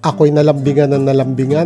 ako'y nalambingan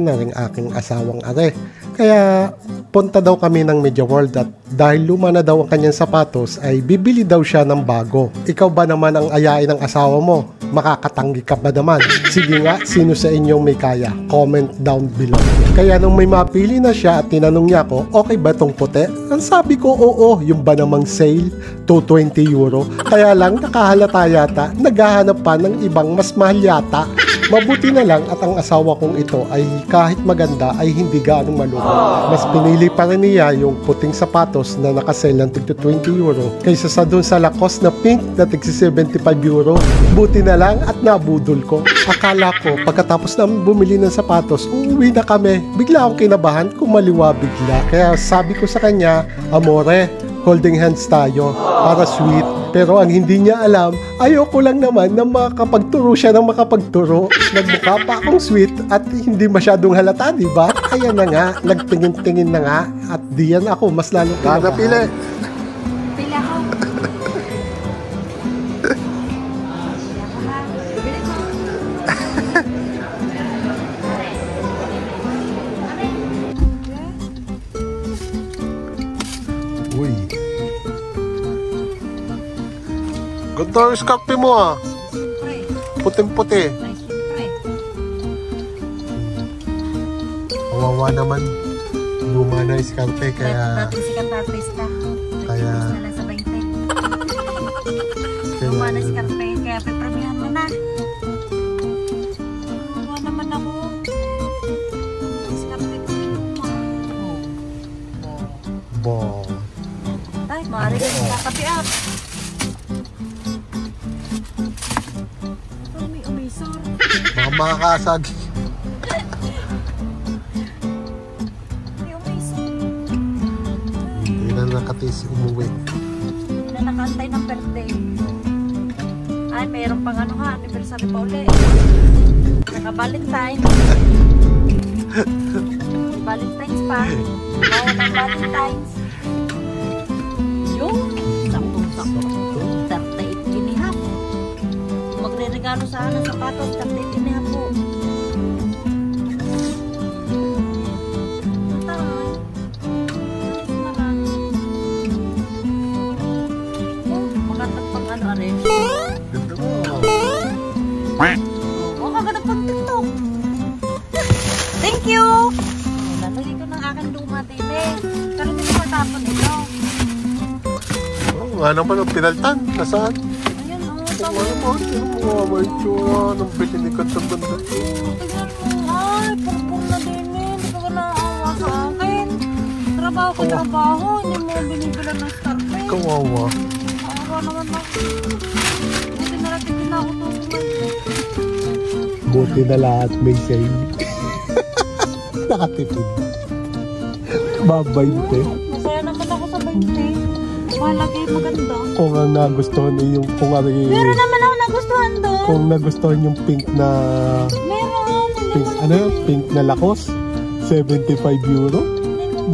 na rin aking asawang are. Kaya punta daw kami ng Media World at dahil luma na daw ang kanyang sapatos ay bibili daw siya ng bago. Ikaw ba naman ang ayain ng asawa mo? Makakatanggi ka ba naman? Sige nga, sino sa inyong may kaya? Comment down below. Kaya nung may mapili na siya at tinanong niya ako, okay ba tong puti? Ang sabi ko, oo, yung ba namang sale? 220 euro. Kaya lang nakahalata yata, naghahanap pa ng ibang mas mahal yata. Mabuti na lang at ang asawa kong ito ay kahit maganda ay hindi gaanong malungkot. Mas pinili pa rin niya yung puting sapatos na nakasell ng tig 20 euro kaysa sa dun sa Lacoste na pink na tig 75 euro. Buti na lang at nabudol ko. Akala ko pagkatapos na bumili ng sapatos, uuwi na kami. Bigla akong kinabahan, kumaliwa bigla. Kaya sabi ko sa kanya, amore, holding hands tayo para sweet. Pero ang hindi niya alam, ayoko lang naman na makapagturo siya ng makapagturo. Nagmukha pa akong sweet at hindi masyadong halata, di ba? Kaya na nga, nagtingin-tingin na nga at diyan ako mas lalong kinabahan. Pili. Pili ako. Uy. Ganda ang scarpe mo ah. Puting-puti. Kawawa naman. Luma na yung scarpe kaya... Dati sikat na artista. Kaya... Na lang sa 20. Luma na scarpe kaya pipramihan mo na. Kawawa naman ako. Scarpe ko luma. Bo. Ay, maaari ka yung kakapi up. May umisor. Baka makakasag. May umisor. Hindi na nakatis umuwi. Na nakantay ng birthday. Ay, mayroon pang ano ha, anniversary pa ulit. Naka-Valentine. Valentine's pa. Bawal ng Valentine's. Yung saktong-sakto. 38 kinihap. Magre-regalo sa akin ng sapatos, 38 kinihap po. Magandang pang ano rin. Ganda mo. Oh, kaganda pang TikTok. Thank you! Lalagay ko ng aking luma, tine. Pero hindi ko matapon ito. Oh, ano pa nung pinaltan? Nasaan? Ayan, oh, Ano mo? Ano mo? May tsura. Anong pininikat sa banda? tignan mo. Ay, purpur na din eh. Hindi ka ba naawa sa akin? Trabaho ko trabaho. Hindi mo binibilan ng scarpe. Kawawa. Awa naman ako. Buti na natin pinakutulungan. Buti na lahat may sale. Nakatipid. Babayte. Masaya naman ako sa 20. Malagay maganda. Kung ang nagustuhan ay yung kung ano yung... Meron naman ako nagustuhan doon. Kung nagustuhan yung pink na... Meron. Pink, ano yun? Pink na Lacoste? 75 euro?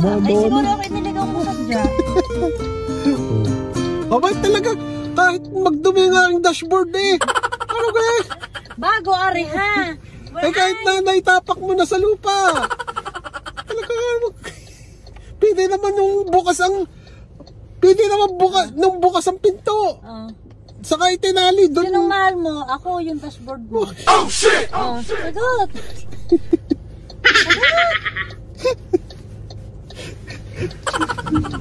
Ay, siguro ako iniligaw mo sa dyan. Abay talaga, kahit magdumi nga ang dashboard eh. Ano ba eh? Bago, ari ha. Eh kahit na naitapak mo na sa lupa. Talaga pwede naman nung bukas ang... Pwede naman bukas ang pinto. Oh. Saka itinali doon. Sinong mahal mo? Ako yung dashboard mo. Oh, shit! Oh, sagot! Sagot!